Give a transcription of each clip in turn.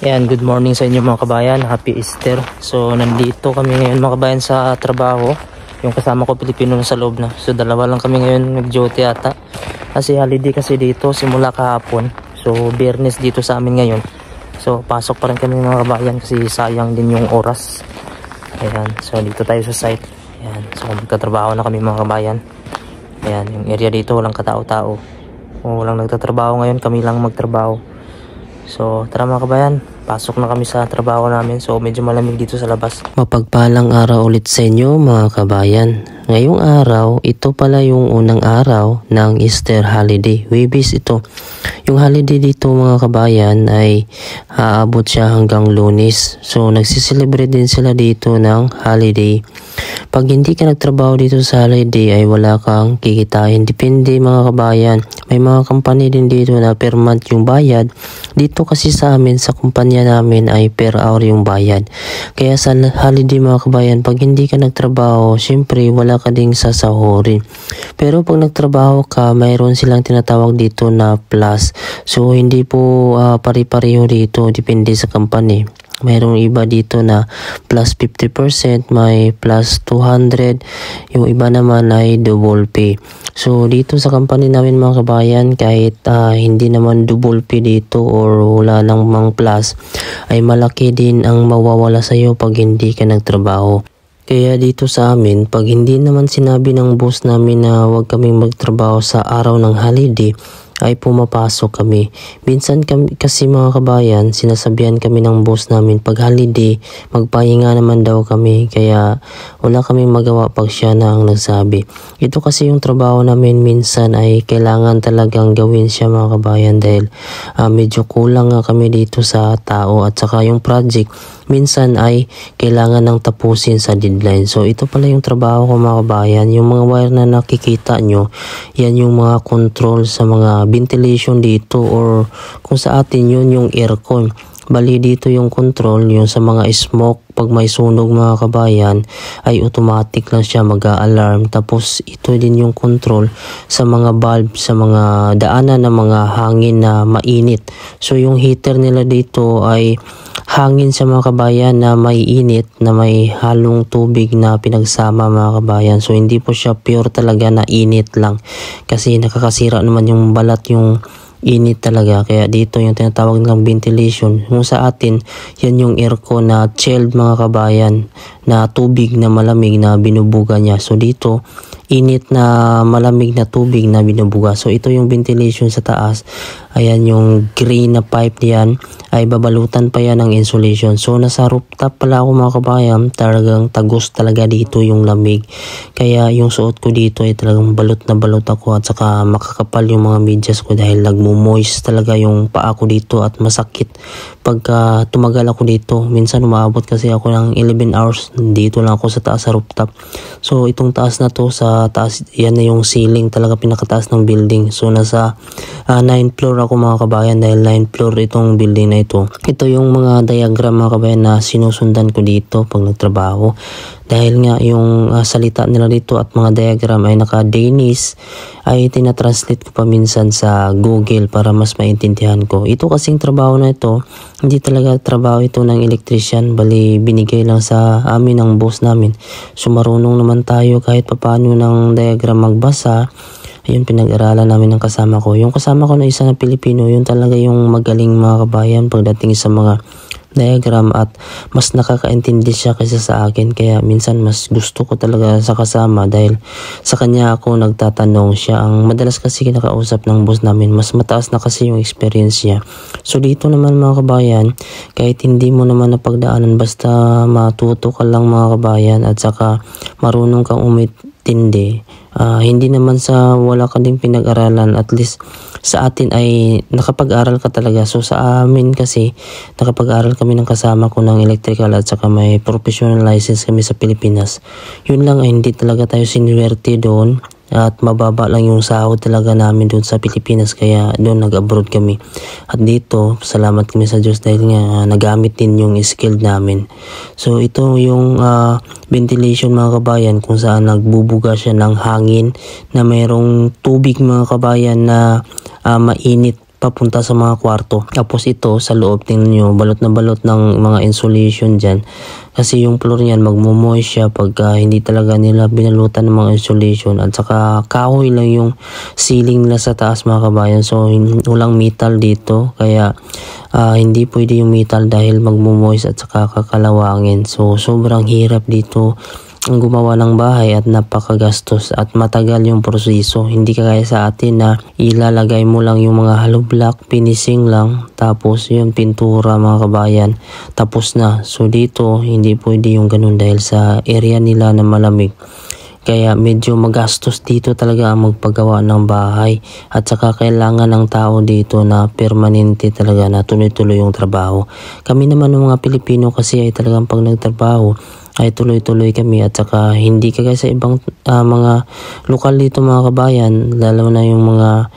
Ayan, good morning sa inyo mga kabayan. Happy Easter. So, nandito kami ngayon mga kabayan sa trabaho. Yung kasama ko Pilipino na sa loob na. So, dalawa lang kami ngayon nag-duty ata. Kasi holiday kasi dito simula kahapon. So, Biyernes dito sa amin ngayon. So, pasok pa rin kami mga kabayan kasi sayang din yung oras. Ayan, so dito tayo sa site. Ayan, so magtatrabaho na kami mga kabayan. Ayan, yung area dito walang katao-tao. Walang nagtatrabaho ngayon, kami lang magtrabaho. So, tara mga kabayan, pasok na kami sa trabaho namin. So, medyo malamig dito sa labas. Mapagpalang araw ulit sa inyo mga kabayan. Ngayong araw, ito pala yung unang araw ng Easter holiday. Webis ito. Yung holiday dito mga kabayan ay aabot siya hanggang Lunes. So, nagsiselebrate din sila dito ng holiday. Pag hindi ka nagtrabaho dito sa holiday ay wala kang kikitain. Depende mga kabayan. May mga company din dito na per month yung bayad. Dito kasi sa amin, sa kumpanya namin ay per hour yung bayad. Kaya sa holiday mga kabayan, pag hindi ka nagtrabaho, syempre wala ka ding sasahurin. Pero pag nagtrabaho ka, mayroon silang tinatawag dito na plus. So hindi po pari-pareho dito, depende sa company. Mayroong iba dito na plus 50%, may plus 200, yung iba naman ay double pay. So dito sa company namin mga kabayan, kahit hindi naman double pay dito or wala namang plus, ay malaki din ang mawawala sa iyo pag hindi ka nagtrabaho. Kaya dito sa amin, pag hindi naman sinabi ng boss namin na huwag kaming magtrabaho sa araw ng holiday, ay pumapasok kami. Minsan kasi mga kabayan, sinasabihan kami ng boss namin pag holiday, magpahinga naman daw kami. Kaya wala kaming magawa pag siya na ang nagsabi. Ito kasi yung trabaho namin minsan ay kailangan talagang gawin siya mga kabayan dahil medyo kulang nga kami dito sa tao at saka yung project minsan ay kailangan ng tapusin sa deadline. So ito pala yung trabaho ko mga kabayan. Yung mga wire na nakikita nyo, yan yung mga control sa mga ventilation dito or kung sa atin yun yung aircon. Bali dito yung control, yung sa mga smoke, pag may sunog mga kabayan ay automatic lang siya mag-a-alarm. Tapos ito din yung control sa mga bulb, sa mga daanan ng mga hangin na mainit. So yung heater nila dito ay hangin sa mga kabayan na may init, na may halong tubig na pinagsama mga kabayan. So hindi po siya pure talaga na init lang kasi nakakasira naman yung balat, yung init talaga. Kaya dito yung tinatawag ng ventilation. Kung sa atin, yan yung aircon na chilled mga kabayan, na tubig na malamig na binubuga niya. So dito, init na malamig na tubig na binubuga. So ito yung ventilation sa taas. Ayan yung green na pipe diyan ay babalutan pa yan ng insulation. So nasa rooftop pala ako mga kabayan, talagang tagos talaga dito yung lamig. Kaya yung suot ko dito ay talagang balot na balot ako at saka makakapal yung mga medyas ko dahil nagmo-moist talaga yung paa ko dito at masakit pagka tumagal ako dito. Minsan umaabot kasi ako ng 11 hours dito lang ako sa taas sa rooftop. So itong taas na to, sa taas yan na yung ceiling talaga, pinakataas ng building. So nasa 9th floor ako mga kabayan dahil 9th floor itong building na ito. Ito yung mga diagram mga kabayan na sinusundan ko dito pag nagtrabaho. Dahil nga yung salita nila dito at mga diagram ay naka-Danish, ay tinatranslate ko pa minsan sa Google para mas maintindihan ko. Ito kasing trabaho na ito, hindi talaga trabaho ito ng electrician, bali binigay lang sa amin ng boss namin. So marunong naman tayo kahit papaano ng diagram magbasa. Ayun, pinag-aralan namin ng kasama ko. Yung kasama ko na isa na Pilipino, yun talaga yung magaling mga kabayan pagdating sa mga diagram at mas nakakaintindi siya kaysa sa akin. Kaya minsan mas gusto ko talaga sa kasama dahil sa kanya ako nagtatanong. Siya ang madalas kasi kinakausap ng boss namin. Mas mataas na kasi yung experience niya. So dito naman mga kabayan, kahit hindi mo naman napagdaanan, basta matuto ka lang mga kabayan at saka marunong kang umintindi. Hindi naman sa wala ka ding pinag-aralan, at least sa atin ay nakapag-aral ka talaga. So sa amin kasi nakapag-aral kami ng kasama ko ng electrical at saka may professional license kami sa Pilipinas. Yun lang ay hindi talaga tayo sinuwerte doon at mababa lang yung sahod talaga namin doon sa Pilipinas, kaya doon nag-abroad kami. At dito, salamat kami sa Diyos dahil nga nagamit din yung skill namin. So ito yung ventilation mga kabayan, kung saan nagbubuga siya ng hangin na mayroong tubig mga kabayan na mainit papunta sa mga kwarto. Tapos ito sa loob, tingnan nyo, balot na balot ng mga insulation dyan. Kasi yung floor niyan magmo-moist siya pagka hindi talaga nila binalutan ng mga insulation. At saka kahoy lang yung ceiling nila sa taas mga kabayan. So walang metal dito, kaya hindi pwede yung metal dahil magmo-moist at saka kakalawangin. So sobrang hirap dito ang gumawa ng bahay at napakagastos at matagal yung proseso. Hindi kagaya sa atin na ilalagay mo lang yung mga hollow block, finishing lang, tapos yung pintura mga kabayan, tapos na. So dito hindi pwede yung ganun dahil sa area nila na malamig. Kaya medyo magastos dito talaga ang magpagawa ng bahay at saka kailangan ng tao dito na permanente talaga na tuloy-tuloy yung trabaho. Kami naman ng mga Pilipino kasi ay talagang pag nagtrabaho ay tuloy-tuloy kami at saka hindi kagaya sa ibang mga lokal dito mga kabayan, lalo na yung mga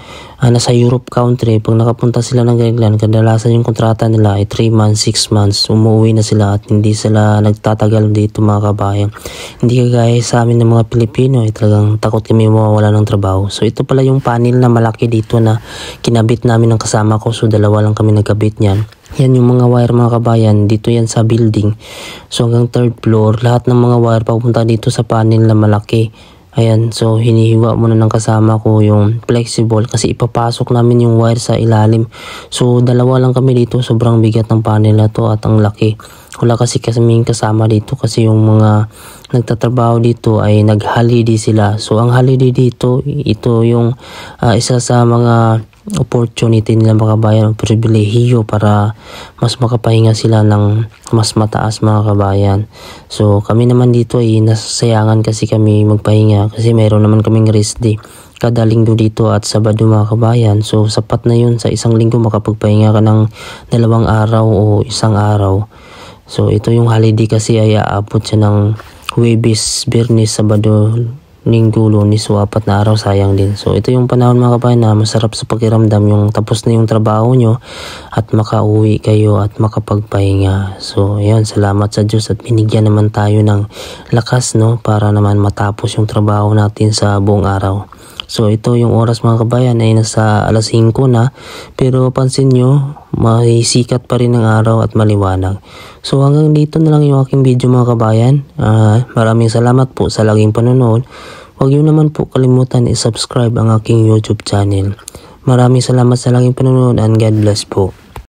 nasa Europe country. Pag nakapunta sila ng Greenland, kadalasan yung kontrata nila ay 3 months, 6 months, umuwi na sila at hindi sila nagtatagal dito mga kabayan. Hindi kagaya sa amin ng mga Pilipino ay talagang takot kami mawawala ng trabaho. So ito pala yung panel na malaki dito na kinabit namin ng kasama ko, so dalawa lang kami nagkabit niyan. Yan yung mga wire mga kabayan, dito yan sa building. So hanggang 3rd floor, lahat ng mga wire papunta dito sa panel na malaki. Ayan, so hinihiwa muna ng kasama ko yung flexible kasi ipapasok namin yung wire sa ilalim. So dalawa lang kami dito, sobrang bigat ng panel na to at ang laki. Wala kasi kaming kasama dito kasi yung mga nagtatrabaho dito ay nag-holiday sila. So ang holiday dito, ito yung isa sa mga opportunity nila mga kabayan, pribilehiyo para mas makapahinga sila ng mas mataas mga kabayan. So kami naman dito ay nasasayangan kasi kami magpahinga kasi mayroon naman kaming rest day kada linggo dito at Sabado mga kabayan. So sapat na yun sa isang linggo makapagpahinga ka ng 2 araw o 1 araw. So ito yung holiday kasi ay aabot siya ng Huwebes, Biyernes, Sabado, Linggo, Lunes, so 4 na araw, sayang din. So ito yung panahon mga kabayan na masarap sa pakiramdam, yung tapos na yung trabaho nyo at makauwi kayo at makapagpahinga. So ayan, salamat sa Diyos at binigyan naman tayo ng lakas para naman matapos yung trabaho natin sa buong araw. So ito yung oras mga kabayan ay nasa alas 5 na, pero pansin nyo may sikat pa rin ng araw at maliwanag. So hanggang dito na lang yung aking video mga kabayan. Maraming salamat po sa laging panonood. Huwag nyo naman po kalimutan i-subscribe ang aking YouTube channel. Maraming salamat sa laging panonood and God bless po.